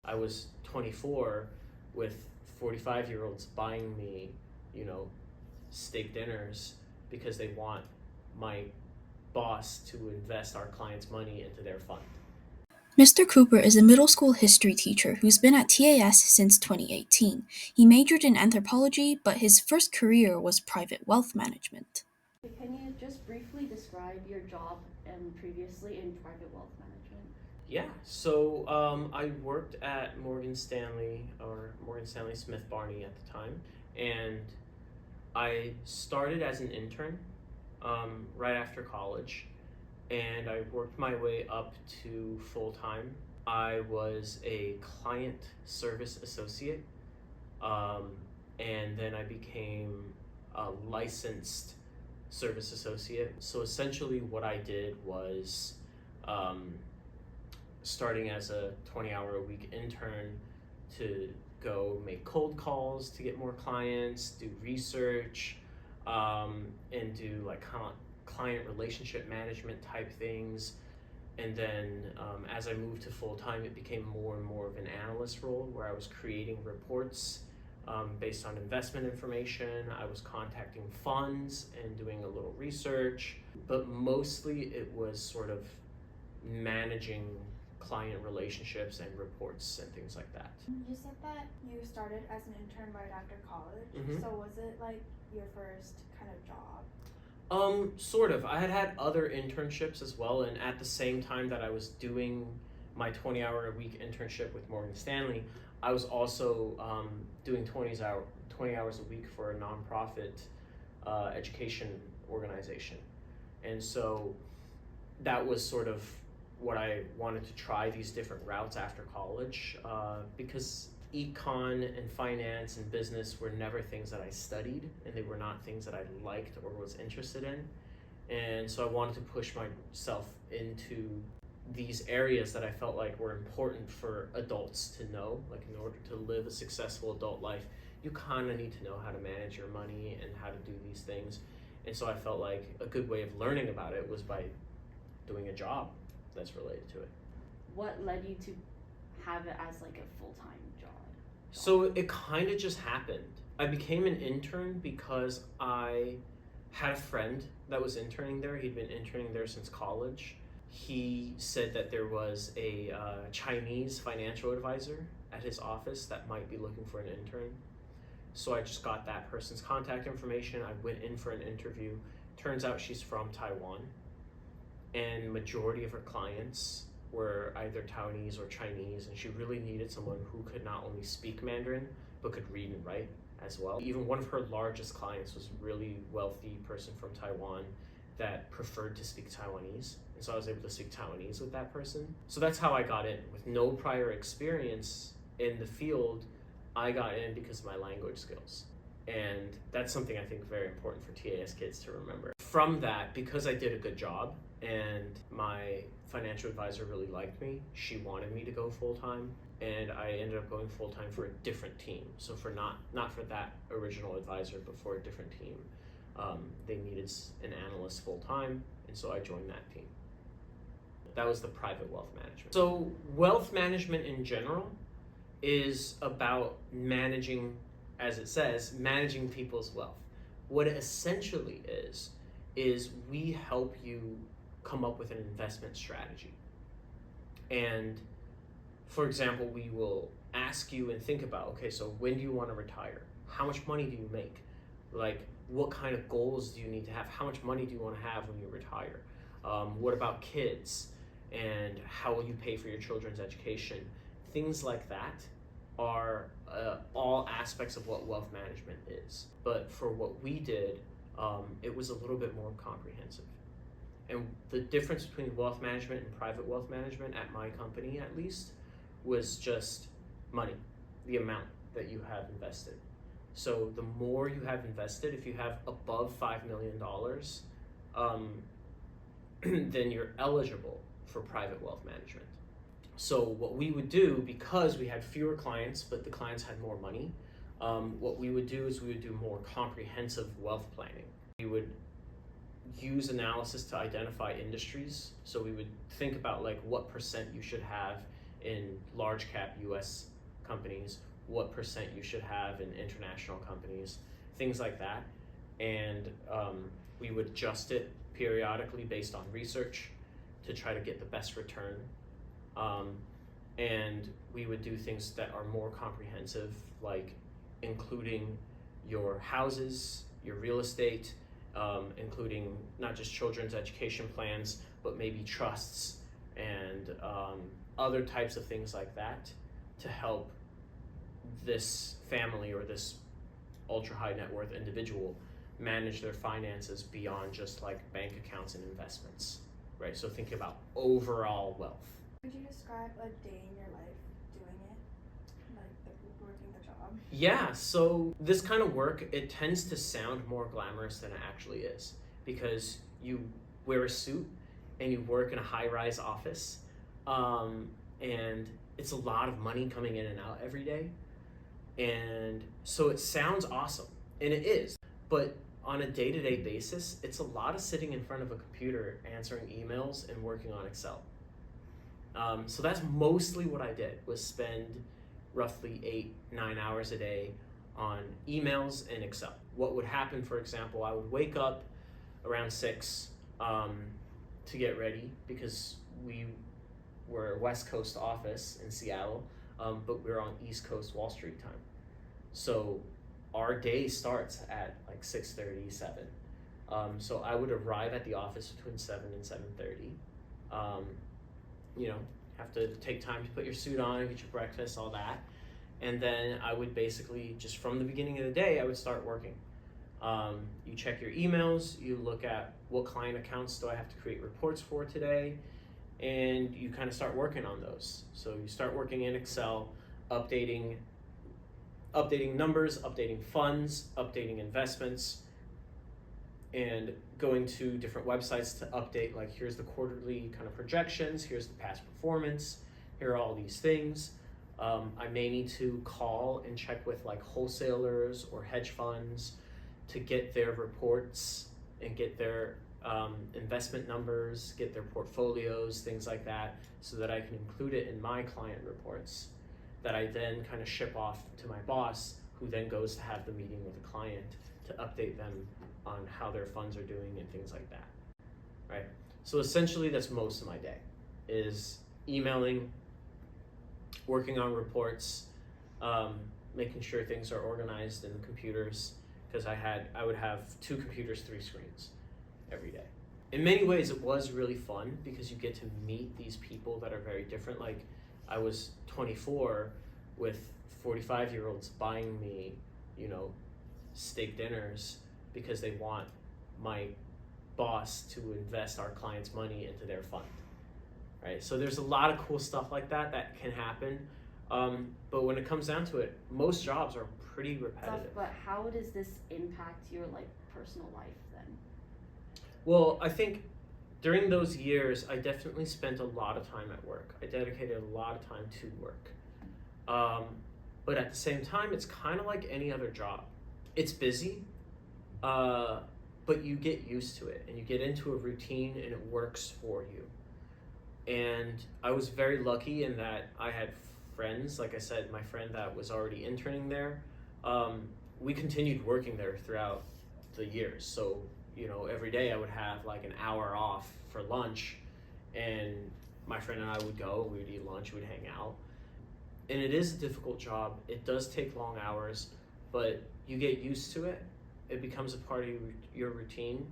I was 24 with 45-year-olds buying me, steak dinners because they want my boss to invest our clients' money into their fund. Mr. Cooper is a middle school history teacher who's been at TAS since 2018. He majored in anthropology, but his first career was private wealth management. Can you just briefly describe your job and previously in private wealth management? Yeah, so I worked at Morgan Stanley, or Morgan Stanley Smith Barney at the time, and I started as an intern right after college, and I worked my way up to full-time. I was a client service associate, and then I became a licensed service associate. So essentially what I did was starting as a 20-hour-a-week intern to go make cold calls to get more clients, do research, and do like client relationship management type things. And then as I moved to full-time, it became more and more of an analyst role where I was creating reports based on investment information. I was contacting funds and doing a little research, but mostly it was sort of managing client relationships and reports and things like that. You said that you started as an intern right after college. Mm-hmm. So was it like your first kind of job? Sort of. I had other internships as well, and at the same time that I was doing my 20-hour-a-week internship with Morgan Stanley, I was also doing 20 hours a week for a nonprofit education organization. And so that was sort of what I wanted to try, these different routes after college, because econ and finance and business were never things that I studied, and they were not things that I liked or was interested in. And so I wanted to push myself into these areas that I felt like were important for adults to know. Like, in order to live a successful adult life, you kind of need to know how to manage your money and how to do these things. And so I felt like a good way of learning about it was by doing a job that's related to it. What led you to have it as like a full-time job? So it kind of just happened. I became an intern because I had a friend that was interning there. He'd been interning there since college. He said that there was a Chinese financial advisor at his office that might be looking for an intern. So I just got that person's contact information. I went in for an interview. Turns out she's from Taiwan, and majority of her clients were either Taiwanese or Chinese, and she really needed someone who could not only speak Mandarin, but could read and write as well. Even one of her largest clients was a really wealthy person from Taiwan that preferred to speak Taiwanese. And so I was able to speak Taiwanese with that person. So that's how I got in. With no prior experience in the field, I got in because of my language skills. And that's something I think very important for TAS kids to remember. From that, because I did a good job and my financial advisor really liked me, she wanted me to go full-time, and I ended up going full-time for a different team. So for not for that original advisor, but for a different team. They needed an analyst full-time, and so I joined that team. That was the private wealth management. So wealth management in general is about managing, as it says, managing people's wealth. What it essentially is we help you come up with an investment strategy. And for example, we will ask you and think about, okay, so when do you want to retire? How much money do you make? Like, what kind of goals do you need to have? How much money do you want to have when you retire? What about kids? And how will you pay for your children's education? Things like that are all aspects of what wealth management is. But for what we did, it was a little bit more comprehensive. And the difference between wealth management and private wealth management at my company, at least, was just money, the amount that you have invested. So the more you have invested, if you have above $5 million, then you're eligible for private wealth management. So what we would do, because we had fewer clients, but the clients had more money, what we would do is we would do more comprehensive wealth planning. We would use analysis to identify industries. So we would think about like what percent you should have in large cap US companies, what percent you should have in international companies, things like that. And we would adjust it periodically based on research to try to get the best return. And we would do things that are more comprehensive, like including your houses, your real estate, including not just children's education plans, but maybe trusts and other types of things like that to help this family or this ultra high net worth individual manage their finances beyond just like bank accounts and investments, right? So think about overall wealth. Could you describe a day in your life doing it? Like working the job? Yeah, so this kind of work, it tends to sound more glamorous than it actually is, because you wear a suit and you work in a high-rise office, and it's a lot of money coming in and out every day. And so it sounds awesome, and it is, but on a day-to-day basis, it's a lot of sitting in front of a computer, answering emails and working on Excel. So that's mostly what I did, was spend roughly 8-9 hours a day on emails and Excel. What would happen, for example, I would wake up around 6 to get ready, because we were a West Coast office in Seattle, but we were on East Coast Wall Street time. So our day starts at like 6:30, 7. So I would arrive at the office between 7 and 7:30. You know, have to take time to put your suit on, get your breakfast, all that. And then I would basically, just from the beginning of the day, I would start working. You check your emails, you look at what client accounts do I have to create reports for today, and you kind of start working on those. So you start working in Excel, updating numbers, updating funds, updating investments, and going to different websites to update, like, here's the quarterly kind of projections, here's the past performance, here are all these things. I may need to call and check with like wholesalers or hedge funds to get their reports and get their investment numbers, get their portfolios, things like that, so that I can include it in my client reports that I then kind of ship off to my boss, who then goes to have the meeting with the client to update them on how their funds are doing and things like that, right? So essentially that's most of my day, is emailing, working on reports, making sure things are organized in the computers, because I would have 2 computers, 3 screens every day. In many ways it was really fun, because you get to meet these people that are very different. Like, I was 24 with 45-year-olds buying me, you know, steak dinners because they want my boss to invest our client's money into their fund, right? So there's a lot of cool stuff like that that can happen. But when it comes down to it, most jobs are pretty repetitive. But how does this impact your like personal life then? Well, I think during those years, I definitely spent a lot of time at work. I dedicated a lot of time to work. But at the same time, it's kind of like any other job. It's busy, but you get used to it, and you get into a routine, and it works for you. And I was very lucky in that I had friends. Like I said, my friend that was already interning there, we continued working there throughout the years. So, you know, every day I would have like an hour off for lunch, and my friend and I would go, we would eat lunch, we'd hang out. And it is a difficult job. It does take long hours, but you get used to it. It becomes a part of your routine.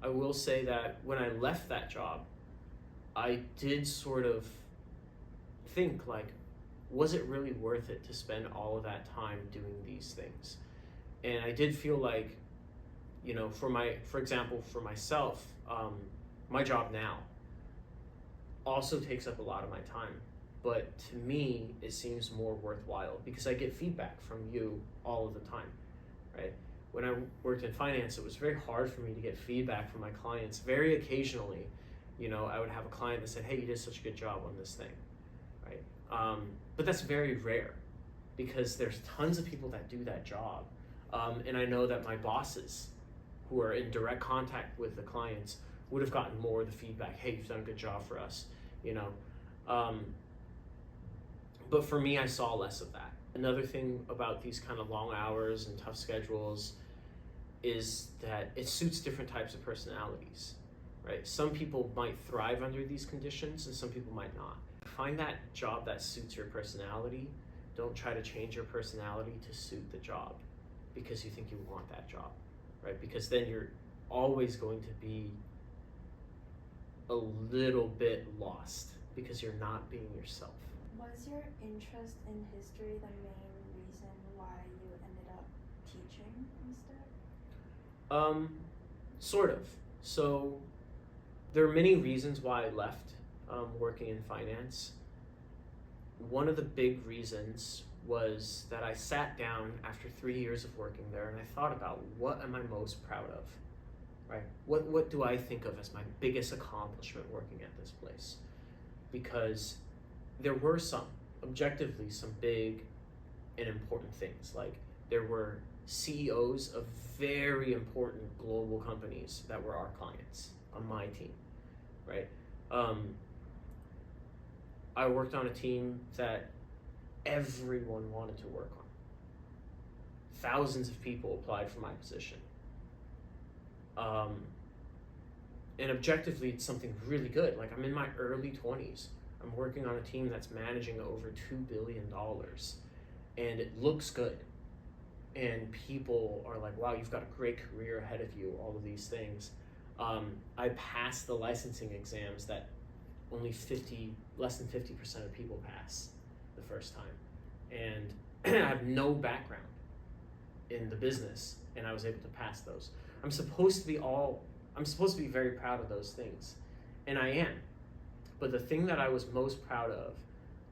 I will say that when I left that job, I did sort of think, like, was it really worth it to spend all of that time doing these things? And I did feel like, you know, for example, for myself, my job now also takes up a lot of my time. But to me, it seems more worthwhile because I get feedback from you all of the time, right? When I worked in finance, it was very hard for me to get feedback from my clients. Very occasionally, you know, I would have a client that said, hey, you did such a good job on this thing, right? But that's very rare because there's tons of people that do that job. And I know that my bosses who are in direct contact with the clients would have gotten more of the feedback, hey, you've done a good job for us, you know? But for me, I saw less of that. Another thing about these kind of long hours and tough schedules is that it suits different types of personalities, right? Some people might thrive under these conditions and some people might not. Find that job that suits your personality. Don't try to change your personality to suit the job because you think you want that job, right? Because then you're always going to be a little bit lost because you're not being yourself. Was your interest in history the main reason why you ended up teaching instead? Sort of. So there are many reasons why I left working in finance. One of the big reasons was that I sat down after 3 years of working there and I thought about what am I most proud of, right? What do I think of as my biggest accomplishment working at this place? Because there were objectively some big and important things. Like there were CEOs of very important global companies that were our clients on my team, right? I worked on a team that everyone wanted to work on. Thousands of people applied for my position. And objectively, it's something really good. Like I'm in my early 20s. I'm working on a team that's managing over $2 billion and it looks good. And people are like, wow, you've got a great career ahead of you, all of these things. I passed the licensing exams that only less than 50% of people pass the first time. And I have no background in the business and I was able to pass those. I'm supposed to be very proud of those things, and I am. But the thing that I was most proud of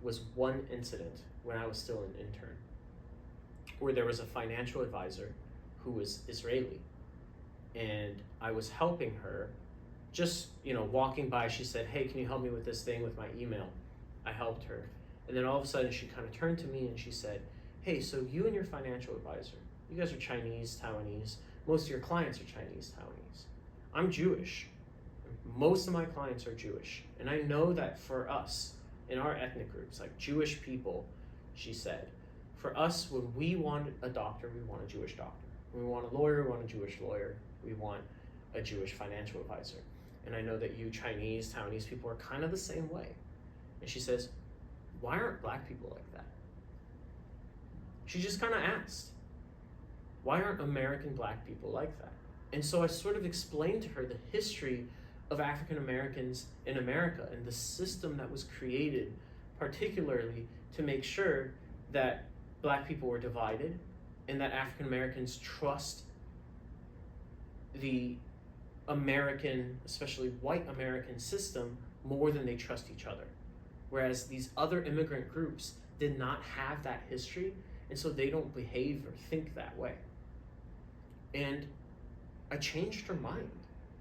was one incident when I was still an intern, where there was a financial advisor who was Israeli, and I was helping her, just walking by. She said, "Hey, can you help me with this thing with my email?" I helped her, and then all of a sudden she kind of turned to me and she said, "Hey, so you and your financial advisor, you guys are Chinese, Taiwanese. Most of your clients are Chinese, Taiwanese. I'm Jewish. Most of my clients are Jewish. And I know that for us, in our ethnic groups, like Jewish people," she said, "for us, when we want a doctor, we want a Jewish doctor. When we want a lawyer, we want a Jewish lawyer. We want a Jewish financial advisor. And I know that you Chinese, Taiwanese people are kind of the same way." And she says, "Why aren't black people like that?" She just kind of asked, "Why aren't American black people like that?" And so I sort of explained to her the history of African Americans in America and the system that was created particularly to make sure that black people were divided and that African Americans trust the American, especially white American system more than they trust each other. Whereas these other immigrant groups did not have that history, and so they don't behave or think that way. And I changed her mind.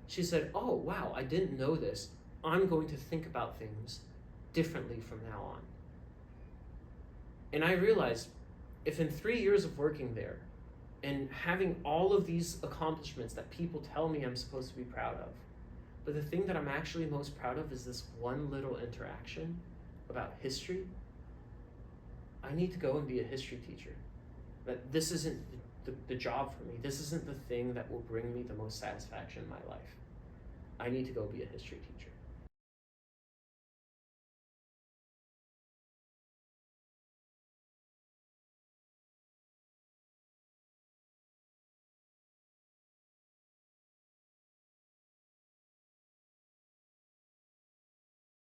She said, "Oh, wow, I didn't know this. I'm going to think about things differently from now on." And I realized if in 3 years of working there and having all of these accomplishments that people tell me I'm supposed to be proud of, but the thing that I'm actually most proud of is this one little interaction about history, I need to go and be a history teacher. That this isn't the job for me. This isn't the thing that will bring me the most satisfaction in my life. I need to go be a history teacher.